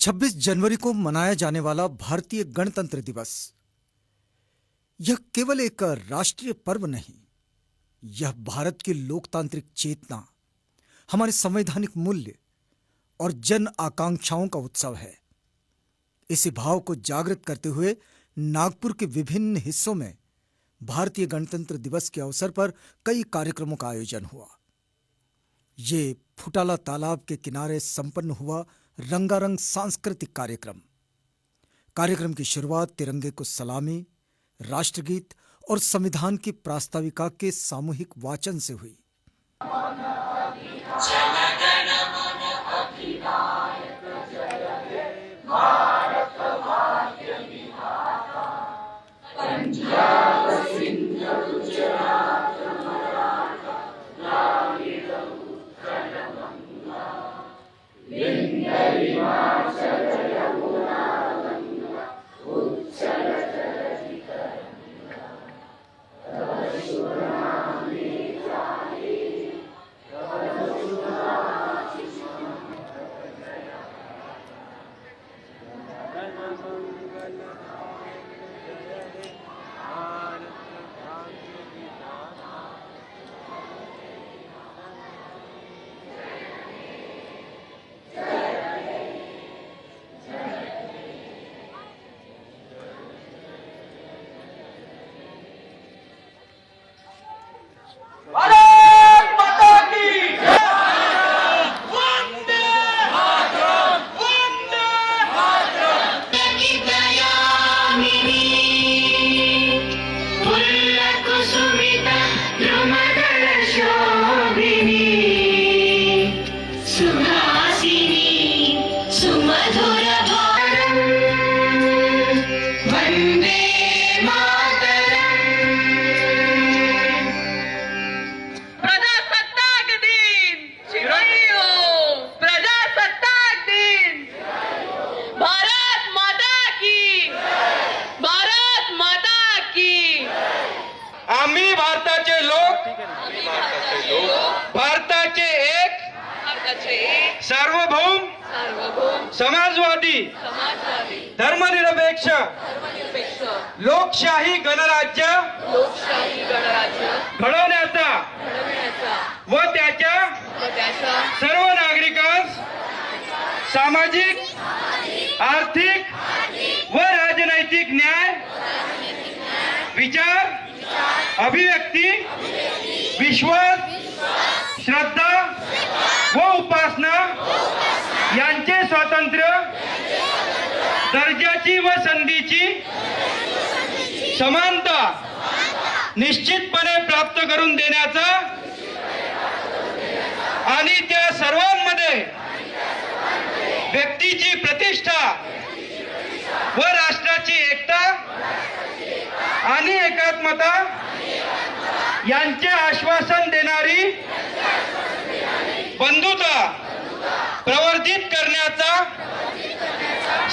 26 January को मनाया जाने वाला भारतीय गणतंत्र दिवस यह केवल एक राष्ट्रीय पर्व नहीं, यह भारत की लोकतांत्रिक चेतना, हमारे संवैधानिक मूल्य और जन आकांक्षाओं का उत्सव है। इसी भाव को जागृत करते हुए नागपुर के विभिन्न हिस्सों में भारतीय गणतंत्र दिवस के अवसर पर कई कार्यक्रमों का आयोजन हुआ। ये फुटाला तालाब के किनारे संपन्न हुआ रंगारंग सांस्कृतिक कार्यक्रम की शुरुआत तिरंगे को सलामी, राष्ट्रगीत और संविधान की प्रास्ताविका के सामूहिक वाचन से हुई। आम्ही भारताचे लोक भारताचे एक सार्वभौम समाजवादी धर्मनिरपेक्ष लोकशाही गणराज्य घडवण्याचा व त्याच्या सर्व नागरिकांस सामाजिक, आर्थिक व राजनैतिक न्याय, विचार, अभिव्यक्ती, विश्वास, श्रद्धा व उपासना यांचे स्वातंत्र्य, दर्जाची व संधीची समानता निश्चितपणे प्राप्त करून देण्याचा आणि त्या सर्वांमध्ये व्यक्तीची प्रतिष्ठा व राष्ट्राची एकता आणि एकात्मता यांचे आश्वासन देणारी बंधुता प्रवर्धित करण्याचा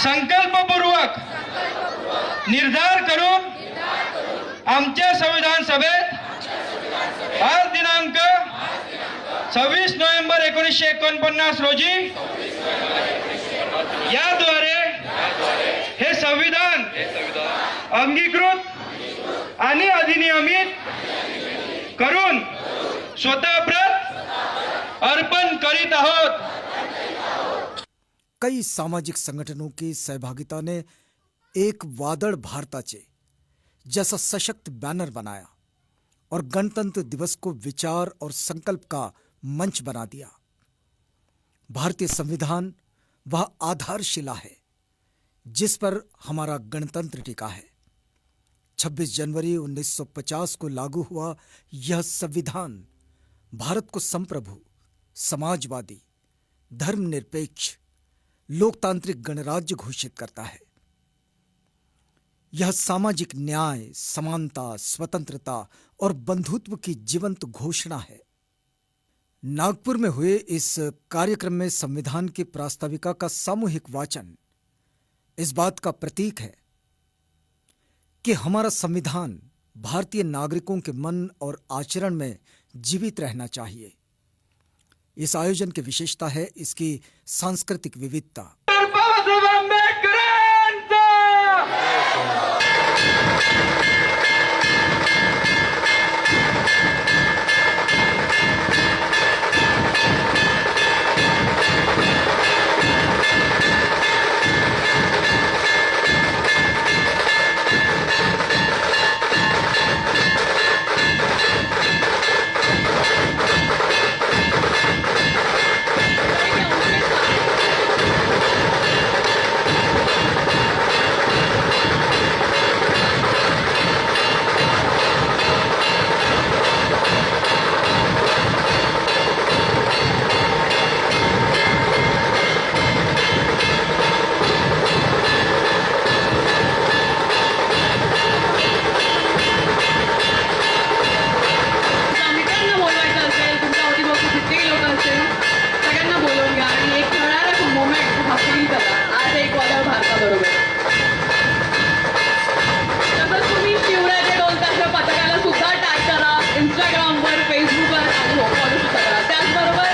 संकल्पपूर्वक निर्धार करून आमच्या संविधान सभेत आज दिनांक 26 नोव्हेंबर 1949 रोजी याद्वारे हे संविधान अंगीकृत आणि अधिनियमित करून स्वतःप्रत अर्पण करीत आहोत। कई सामाजिक संगठनों की सहभागिता ने एक वादळ भारताचे जैसा सशक्त बैनर बनाया और गणतंत्र दिवस को विचार और संकल्प का मंच बना दिया। भारतीय संविधान वह आधारशिला है जिस पर हमारा गणतंत्र टिका है। 26 जनवरी 1950 को लागू हुआ यह संविधान भारत को संप्रभु, समाजवादी, धर्मनिरपेक्ष, लोकतांत्रिक गणराज्य घोषित करता है। यह सामाजिक न्याय, समानता, स्वतंत्रता और बंधुत्व की जीवंत घोषणा है। नागपुर में हुए इस कार्यक्रम में संविधान की प्रास्ताविका का सामूहिक वाचन इस बात का प्रतीक है कि हमारा संविधान भारतीय नागरिकों के मन और आचरण में जीवित रहना चाहिए। इस आयोजन की विशेषता है इसकी सांस्कृतिक विविधता। बाबासाहेब आंबेडकरांचा. मित्रांना बोलवायचं असेल, तुमच्या अवतीभोवती जितकेही लोक असतील सगळ्यांना बोलवून घ्या आणि एक थरारक मोमेंट हा फील करा आज एक वादळ भारताबरोबर. तसंच तुम्ही शिवराजे डोलताच्या पथकाला सुद्धा टॅग करा इंस्टाग्रामवर, फेसबुकवर आणि फॉलो सुद्धा करा. त्याचबरोबर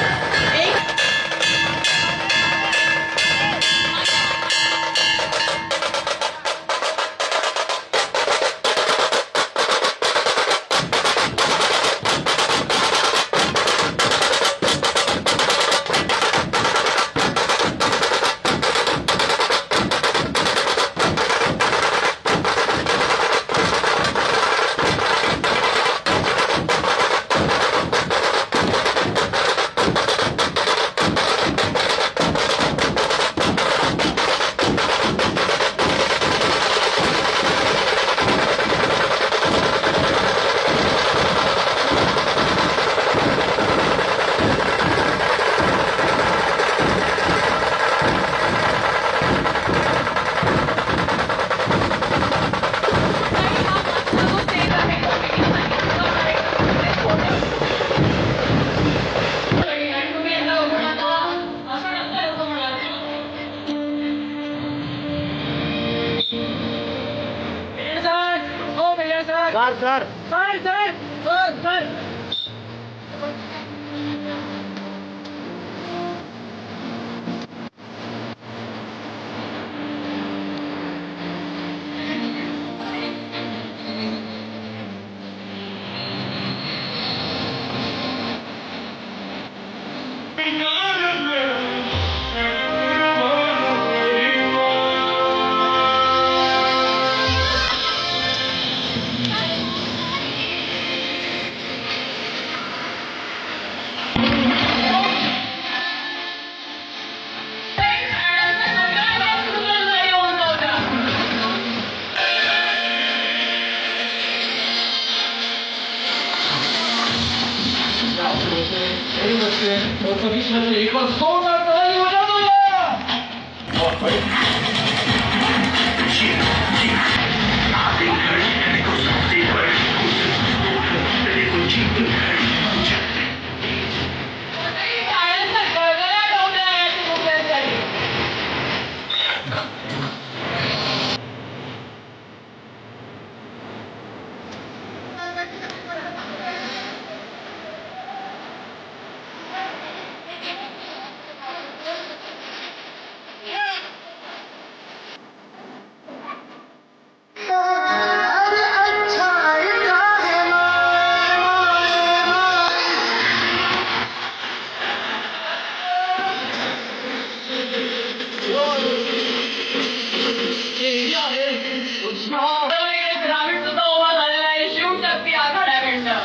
एक ग्रामीण सुद्धा उभा झालेला आहे शिवशक्ती आघाड्याकडनं.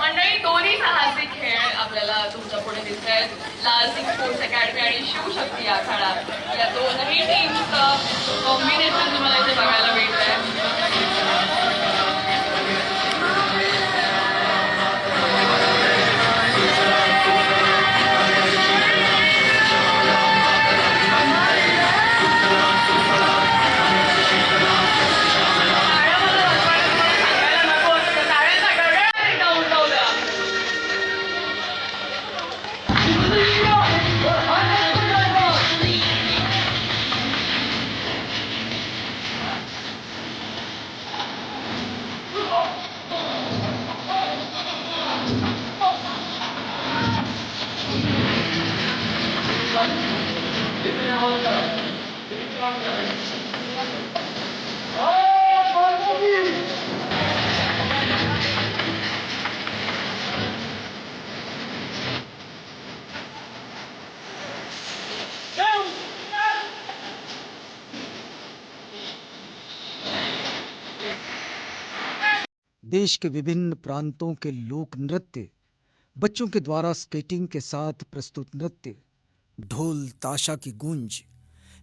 मंडळी, दोन्ही साहसिक खेळ आपल्याला तुमच्या पुढे दिसत आहेत. लालसिंग स्पोर्ट्स अकॅडमी आणि शिवशक्ती आखाडा या दोनही टीमचं कॉम्बिनेशन तुम्हाला इथे बघायला मिळतंय. देश के विभिन्न प्रांतों के लोक नृत्य, बच्चों के द्वारा स्केटिंग के साथ प्रस्तुत नृत्य, ढोल ताशा की गूंज,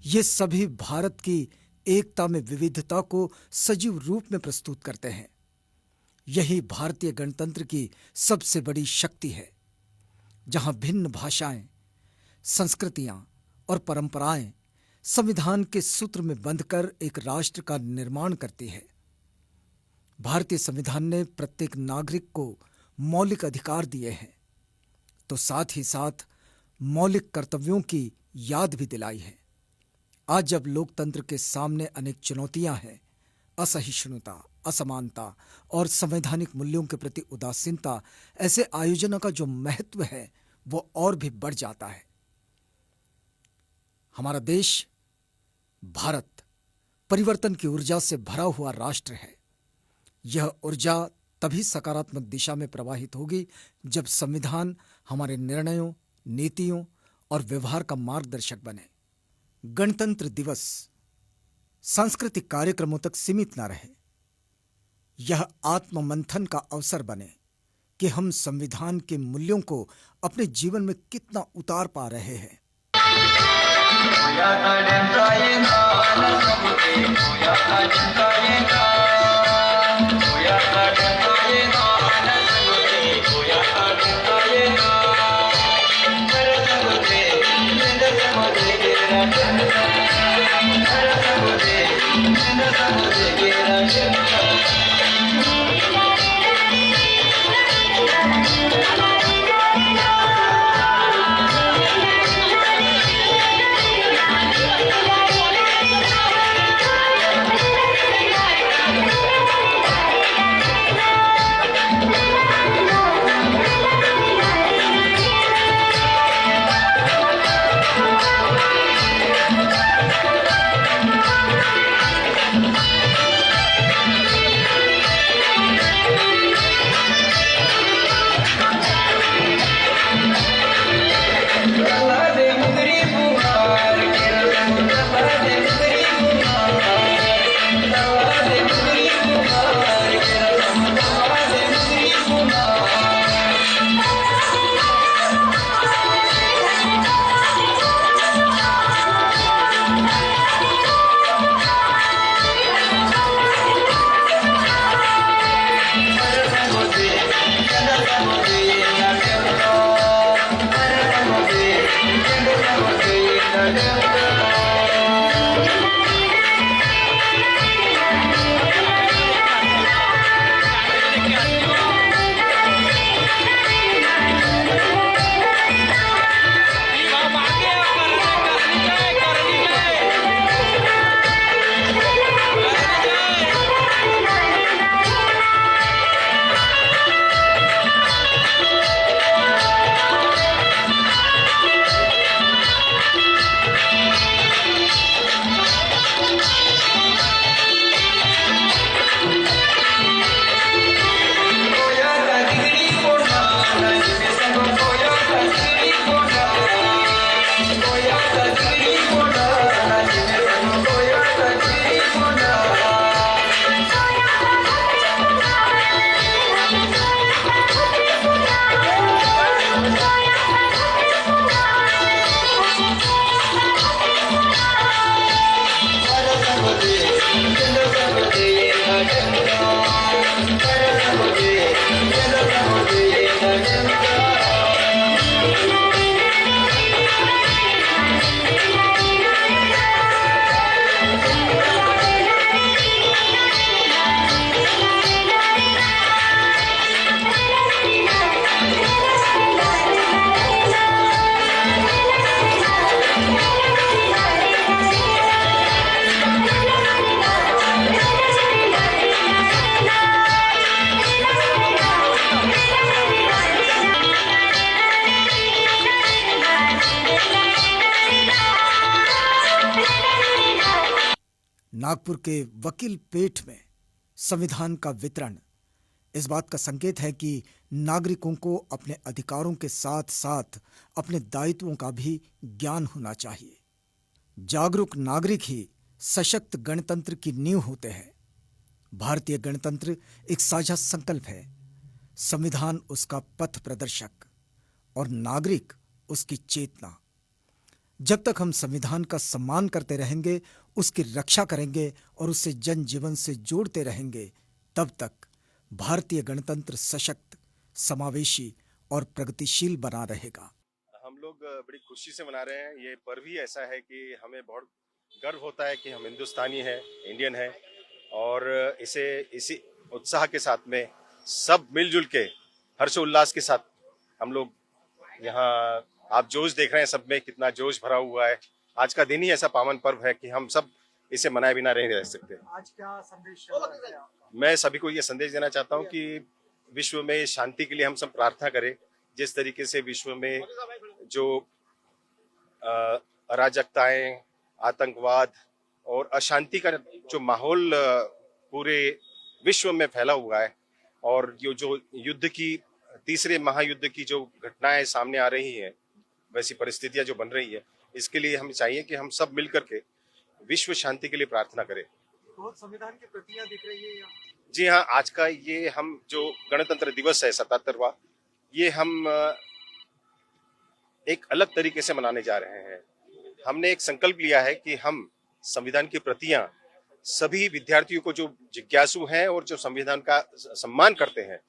ये सभी भारत की एकता में विविधता को सजीव रूप में प्रस्तुत करते हैं। यही भारतीय गणतंत्र की सबसे बड़ी शक्ति है, जहां भिन्न भाषाएं, संस्कृतियां और परंपराएं संविधान के सूत्र में बंधकर एक राष्ट्र का निर्माण करती है। भारतीय संविधान ने प्रत्येक नागरिक को मौलिक अधिकार दिए हैं, तो साथ ही साथ मौलिक कर्तव्यों की याद भी दिलाई है। आज जब लोकतंत्र के सामने अनेक चुनौतियां हैं, असहिष्णुता, असमानता और संवैधानिक मूल्यों के प्रति उदासीनता, ऐसे आयोजनों का जो महत्व है वो और भी बढ़ जाता है। हमारा देश भारत परिवर्तन की ऊर्जा से भरा हुआ राष्ट्र है। यह ऊर्जा तभी सकारात्मक दिशा में प्रवाहित होगी जब संविधान हमारे निर्णयों, नीतियों और व्यवहार का मार्गदर्शक बने। गणतंत्र दिवस सांस्कृतिक कार्यक्रमों तक सीमित न रहे। यह आत्ममंथन का अवसर बने कि हम संविधान के मूल्यों को अपने जीवन में कितना उतार पा रहे हैं। नागपुर के वकील पेठ में संविधान का वितरण इस बात का संकेत है कि नागरिकों को अपने अधिकारों के साथ साथ अपने दायित्वों का भी ज्ञान होना चाहिए। जागरूक नागरिक ही सशक्त गणतंत्र की नींव होते हैं। भारतीय गणतंत्र एक साझा संकल्प है, संविधान उसका पथ प्रदर्शक और नागरिक उसकी चेतना। जब तक हम संविधान का सम्मान करते रहेंगे, उसकी रक्षा करेंगे और उसे जनजीवन से जोड़ते रहेंगे, तब तक भारतीय गणतंत्र सशक्त, समावेशी और प्रगतिशील बना रहेगा। हम लोग बड़ी खुशी से मना रहे हैं। ये पर्व ही ऐसा है कि हमें बहुत गर्व होता है कि हम हिंदुस्तानी हैं, इंडियन हैं, और इसी उत्साह के साथ में सब मिलजुल के हर्षोल्लास के साथ हम लोग यहाँ, आप जोश देख रहे हैं सब में, कितना जोश भरा हुआ है। आज का दिन ही ऐसा पावन पर्व है कि हम सब इसे मनाए बिना नहीं रह सकते। आज क्या संदेश? मैं सभी को ये संदेश देना चाहता हूँ कि विश्व में शांति के लिए हम सब प्रार्थना करें। जिस तरीके से विश्व में जो अराजकताएं, आतंकवाद और अशांति का जो माहौल पूरे विश्व में फैला हुआ है, और ये जो युद्ध की, तीसरे महायुद्ध की जो घटनाएं सामने आ रही हैं, वैसी परिस्थितियां जो बन रही है, इसके लिए हमें चाहिए कि हम सब मिलकर के विश्व शांति के लिए प्रार्थना करें। बहुत संविधान की प्रतियां दिख रही है यहाँ। जी हाँ, आज का ये हम जो गणतंत्र दिवस है 77वां, ये हम एक अलग तरीके से मनाने जा रहे हैं। हमने एक संकल्प लिया है कि हम संविधान की प्रतियां सभी विद्यार्थियों को, जो जिज्ञासु हैं और जो संविधान का सम्मान करते हैं,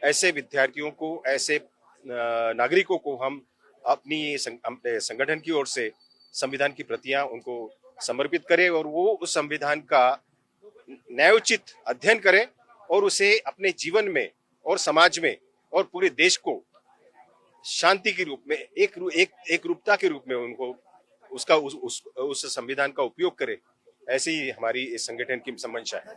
ऐसे विद्यार्थियों को, ऐसे नागरिकों को हम अपने संगठन की ओर से संविधान की प्रतियां उनको समर्पित करें, और वो उस संविधान का न्यायोचित अध्ययन करें और उसे अपने जीवन में और समाज में और पूरे देश को शांति के रूप में, एक रूपता के रूप में उनको उसका उस संविधान का उपयोग करें। ऐसी ही हमारी इस संगठन की मंशा है।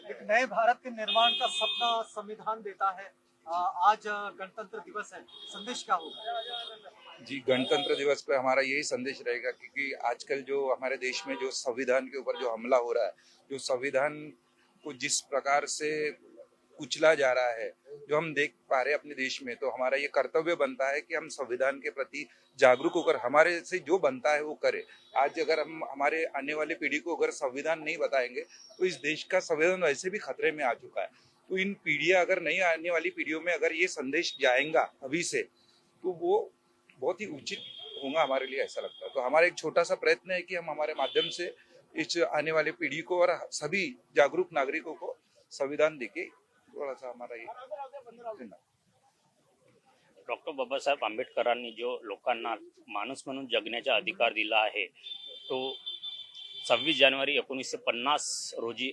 एक नए भारत के निर्माण का सपना संविधान देता है। आज गणतंत्र दिवस है, संदेश क्या होगा? जी, गणतंत्र दिवस पे हमारा यही संदेश रहेगा, क्योंकि आजकल जो हमारे देश में जो संविधान के ऊपर जो हमला हो रहा है, जो संविधान को जिस प्रकार से कुचला जा रहा है, जो हम देख पा रहे हैं अपने देश में, तो हमारा ये कर्तव्य बनता है कि हम संविधान के प्रति जागरूक होकर हमारे से जो बनता है वो करें। आज अगर हम हमारे आने वाली पीढ़ी को अगर संविधान नहीं बताएंगे, तो इस देश का संविधान वैसे भी खतरे में आ चुका है। तो इन पीढ़ियां, अगर नहीं आने वाली पीढ़ियों में अगर ये संदेश जाएगा अभी से, तो वो बहुत ही उचित होगा हमारे लिए, ऐसा लगता है। तो हमारा एक छोटा सा प्रयत्न है कि हम हमारे माध्यम से इस आने वाली पीढ़ी को और सभी जागरूक नागरिकों को संविधान देके थोड़ा सा हमारा ये डॉक्टर बाबासाहेब आंबेडकरांनी जो लोकांना माणूस म्हणून जगण्याचा अधिकार दिला आहे, तो 26 जानेवारी 1950 रोजी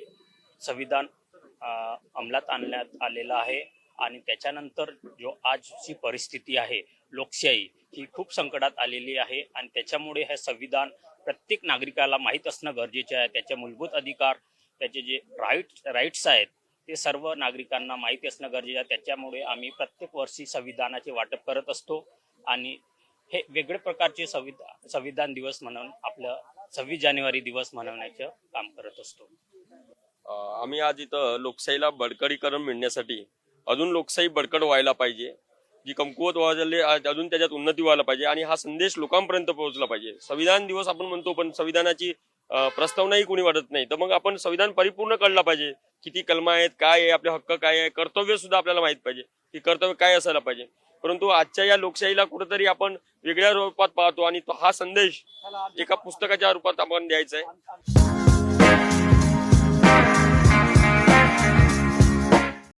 संविधान अंमलात आणण्यात आलेला आहे। आणि त्याच्यानंतर जो आजची परिस्थिती आहे, लोकशाही ही खूप संकटात आलेली आहे, आणि त्याच्यामुळे हे संविधान प्रत्येक नागरिकाला माहीत असणं गरजेचे आहे। त्याचे मूलभूत अधिकार, त्याचे जे राईट्स आहेत, ते सर्व नागरिकांना माहिती असणं गरजेचं आहे। त्याच्यामुळे आम्ही प्रत्येक वर्षी संविधानाचे वाटप करत असतो, आणि हे वेगळे प्रकारचे संविधान दिवस म्हणून आपलं 26 जानेवारी दिवस मनवण्याचं काम करत असतो। आम्ही आज इथं लोकशाहीला बळकटीकरण मिळण्यासाठी, अजून लोकशाही बळकट व्हायला पाहिजे, जी कमकुवत व्हायला अजून त्याच्यात उन्नती व्हायला पाहिजे, आणि हा संदेश लोकांपर्यंत पोहोचला पाहिजे। संविधान दिवस आपण म्हणतो, पण संविधानाची प्रस्तावनाही कोणी वाटत नाही। तर मग आपण संविधान परिपूर्ण कळला पाहिजे, किती कलमा आहेत, काय आहे, आपले हक्क काय आहे, कर्तव्य सुद्धा आपल्याला माहित पाहिजे की कर्तव्य काय असायला पाहिजे। परंतु आजच्या या लोकशाहीला कुठेतरी आपण वेगळ्या रूपात पाहतो, आणि तो हा संदेश एका पुस्तकाच्या रूपात आपण द्यायचा आहे।